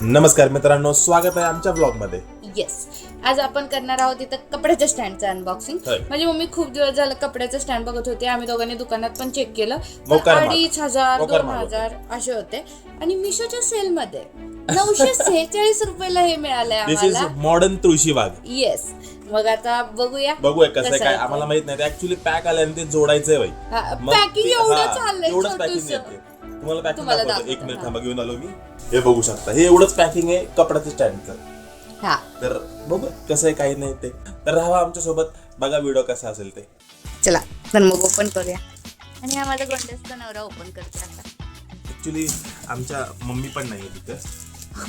नमस्कार मित्रांनो, स्वागत आहे आमच्या ब्लॉग मध्ये. येस, आज आपण करणार आहोत इथं कपड्याच्या स्टँडचं अनबॉक्सिंग. म्हणजे मम्मी खूप दिवस झालं कपड्याचं स्टँड बघत होते. आम्ही दोघांनी दुकानात पण चेक केलं. 2500 2000 असे होते आणि मिशोच्या सेल मध्ये 946 रुपयाला हे मिळालंय आम्हाला. मॉडर्न तुळशीबाग. येस, मग आता बघूया कसं आहे काय आम्हाला माहित नाही. ऍक्च्युली पॅक आले आणि ते जोडायचंय बाई. पॅकिंग एवढं चाललंय एवढंच पॅकिंग येते. तुम्हाला पॅकिंग दाखवतो. एक मिनिट थांबा, घेऊन आलो मी. हे बघू शकता, हे एवढंच पॅकिंग आहे कपड्याचं स्टँडचं. तर बघू कसं आहे काही नाही ते. तर राहा आमच्या सोबत, बघा व्हिडिओ कसा असेल ते. चला तर मग ओपन करूया. आणि हा माझा गोंड्याचा नवरा ओपन करते आता. ऍक्च्युली आमच्या मम्मी पण नाहीये तिथं.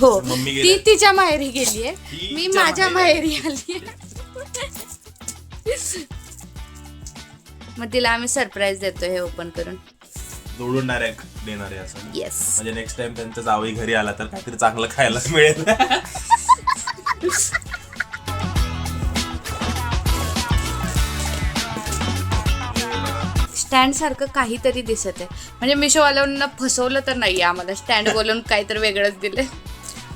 हो, मम्मी ती तिच्या माहेरी गेलीये, मी माझ्या माहेरी आली. मग तिला आम्ही सरप्राईज देतोय हे ओपन करून. जोडून डायरेक्ट देणार आहे असं. येस, म्हणजे नेक्स्ट टाइम त्यांचा जावई घरी आला तर काहीतरी चांगलं खायला मिळेल. स्टँड सारखं काहीतरी दिसत आहे. म्हणजे मिशोवाल्यांना फसवलं तर नाहीये, आम्हाला स्टँड बोलून काहीतरी वेगळंच दिलंय.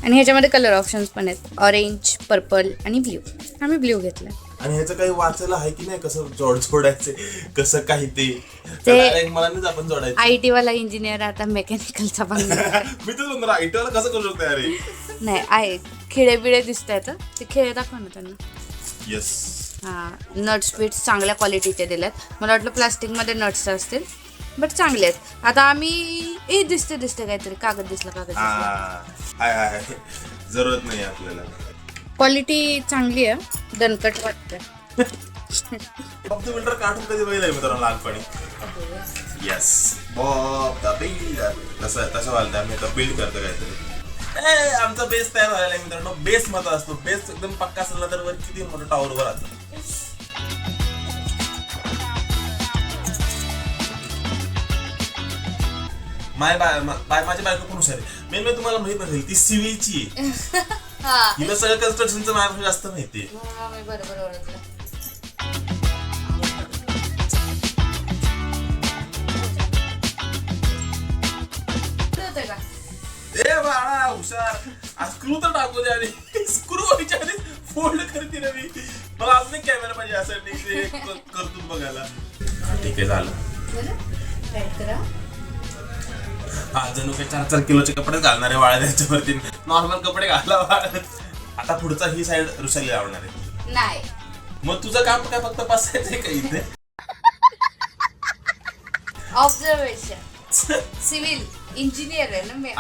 आणि ह्याच्यामध्ये कलर ऑप्शन्स पण आहेत, ऑरेंज, पर्पल आणि ब्ल्यू. आम्ही ब्ल्यू घेतलं. आणि ह्याचं काही वाचायला आहे की नाही, कसं जोडायचं कसं काही ते मला नाही आपण जोडायचं. IT वाला इंजिनियर आता मेकॅनिकलचा बनला. मी तर म्हणतो IT वाला कसं करू शकतो अरे. नाही आहे, खिळे बिळे दिसत आहेत, ते खिळे दाखव ना त्यांना. येस, हा, नट्स बिट्स चांगल्या क्वालिटीचे दिलेत. मला वाटलं प्लास्टिकमध्ये नट्स असतील, बट चांगले आहेत. आता आम्ही दिसते काहीतरी कागद दिसला. हाय जरूरत नाही आपल्याला. क्वालिटी चांगली आहे, दणकट वाटतं. फक्त बिल्डर काढून कधी बघितलंय मित्रांनो लहानपणी. Yes, Bob the builder. तसं वालतं आम्ही आता बिल्ड करतो काहीतरी. आमचा बेस तयार झालेला आहे मित्रांनो. बेस मत असतो, बेस एकदम पक्का असला तर वर किती मोठं टॉवर वर असतं. माझी बायको पण हुशार आहे. मेन म्हणजे तुम्हाला माहित नसेल, ती सिव्हिलची आहे. हिला सगळं कन्स्ट्रक्शनचं माझ्यापेक्षा जास्त माहिती आहे. बरोबर ओळखलं. ए बाळा हुशार, स्क्रू तर टाकू दे आणि स्क्रू व्हायच्या आधी फोल्ड करते ना मी. मला अजून एक कॅमेरा पाहिजे यासाठी करतो बघायला. ठीक आहे, झालं. हा, जणू काही 4-4 किलोचे कपडे घालणारे वाळा त्याच्यावरती. नॉर्मल कपडे घाला वाळत. आता पुढचा ही साइड रुसायला लावणार आहे. नाही, मग तुझं काम काय फक्त बसायचंय का इथे? ऑब्झर्वेशन. सिव्हिल इंजिनियर आहे ना मी.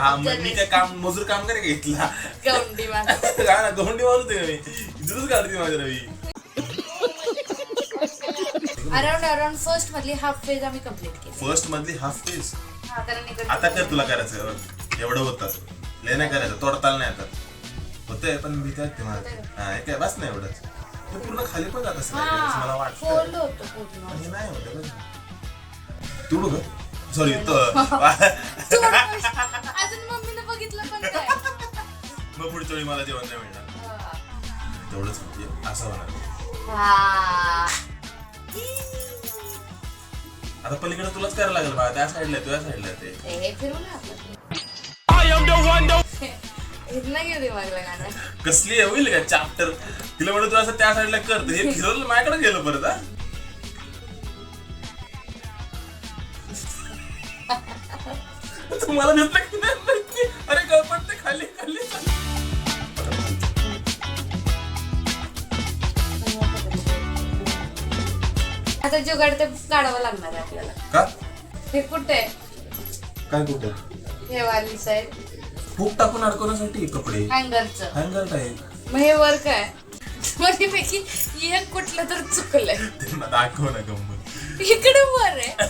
मी काय काम मजूर काम करे घेतला. गौंडी मारते. गौंडी मारते मी. इथूनच काढते माझ्या रवी. अराउंड फर्स्ट मधली हाफ फेज आम्ही कंप्लीट केली. फर्स्ट मधली हाफ फेज आता कर. तुला करायचं एवढं होतं, लय नाही करायचं, तोडताल नाही आता होतंय. पण मी काय हा काय बस नाही एवढंच. ते पूर्ण खाली पण जात असं मला वाटतं. हे नाही होत तुडू ग. सॉरी अजून मम्मीने बघितलं पण काय. मग पुढच्या वेळी मला जेवण नाही मिळणार. तेवढंच म्हणजे असं होणार. आता पलीकडे तुलाच करायला लागेल बा. त्या साईडला तुझ्या साईडला ते कसली होईल का चॅप्टर. तिला म्हणून तू असं त्या साईडला करतो. हे फिरवलं माझ्याकडे गेलो परत. तुम्हाला दिसलं की नाही माहिती. अरे गळपट खाली खाली. आता जुगाड ते काढावं लागणार आहे आपल्याला. का? हे कुठे काय कुठे हे वाली साईड फूक टाकून अडकवण्यासाठी कपडे हँगरचं. हँगर काय मग हे वर काय पैकी हे कुठलं तर चुकलंय. दाखव ना गंमत. इकडे वर आहे,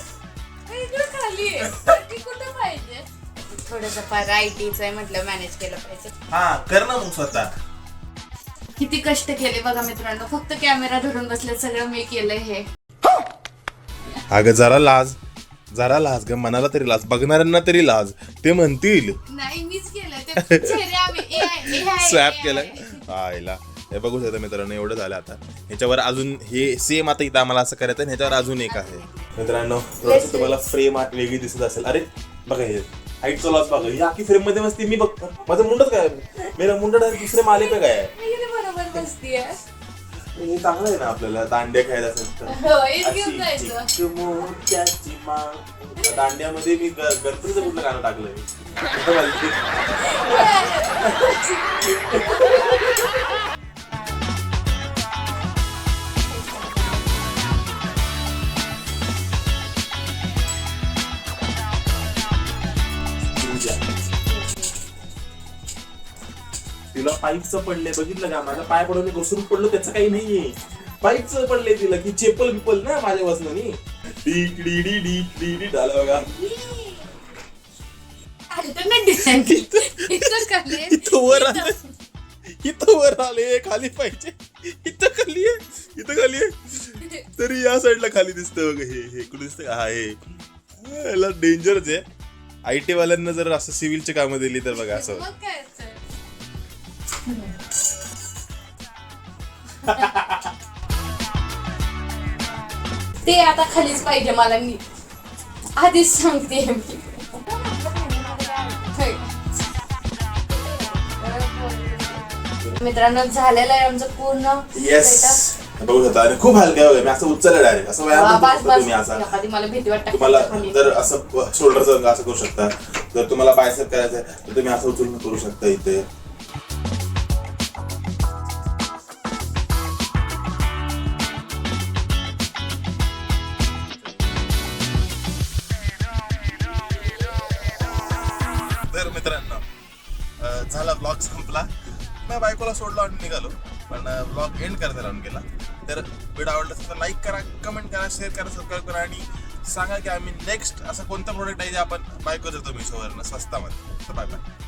इकडे खाली आहे. कुठे पाहिजे? थोडस फार ITच आहे म्हटलं, मॅनेज केलं पाहिजे. हा कर ना मग स्वतः. किती कष्ट केले बघा मित्रांनो. फक्त कॅमेरा धरून बसले, सगळं मी केलंय हे. अगं जरा लाज ग. मनाला तरी लाज, बघणाऱ्यांना तरी लाज. ते म्हणतील नाही मीच केलंय ते. स्वॅप केलंय आईला. हे बघू शकता मित्रांनो, एवढं झालं. आता ह्याच्यावर अजून हे सेम आता इथं आम्हाला असं करायचं. ह्याच्यावर अजून एक आहे मित्रांनो. तुम्हाला फ्रेम आर्ट वेगळी दिसत असेल. अरे बघा हे हाईटचा लॉस बघा ही आखी फ्रेम मध्ये बसते मी बघतो माझं मुंडच काय मेरा मुंड दुसरे माले पे काय मी किती बरोबर बसतीये. हे चांगलं आहे ना आपल्याला दांड्या खेळायला असं होय, घेऊन जायचं. चिकमोक्याची माळ. दांड्यामध्ये मी गणपतीचं कुठलं गाणं टाकलं मी कुठं माहिती? तिला पाईपचं पडले बघितलं का माझा पाय पडून घसरून पडलो त्याचं काही नाहीये पाईपचं पडले तिला की चेपल बिपल ना माझ्या वसनानी डी डी डी डी डी डी झालं बघा इथं वर आले खाली पाहिजे इथं खाली आहे तरी या साईडला खाली दिसतं बघा हे कुठे दिसतं हा हे याला डेंजरच आहे IT वाल्यांना जर असं सिव्हिलची कामं दिली तर बघा असं ते आता खालीच पाहिजे मला मी आधीच सांगते मी. मित्रांनो झालेलं आहे आमचं पूर्ण येस बघू शकता आणि खूप हलक्या वगैरे मी असं उचललं डायरेक्ट असं व्यायाम करू शकता तुम्ही असा एखादी मला भीती वाटते तुम्हाला जर असं शोल्डरचं असं करू शकता जर तुम्हाला बायसेप करायचं आहे तर तुम्ही असं उचलून करू शकता इथे तर मित्रांनो झाला ब्लॉग संपला मी बायकोला सोडलो आणि निघालो पण ब्लॉग एंड करता राहून गेला तर व्हिडिओ आवडला असेल तर लाईक करा कमेंट करा शेअर करा सबस्क्राईब करा आणि सांगा की आम्ही नेक्स्ट असं कोणतं प्रोडक्ट आहे जे आपण बाय करतो मिशोवरनं स्वस्तामध्ये तर बाय बाय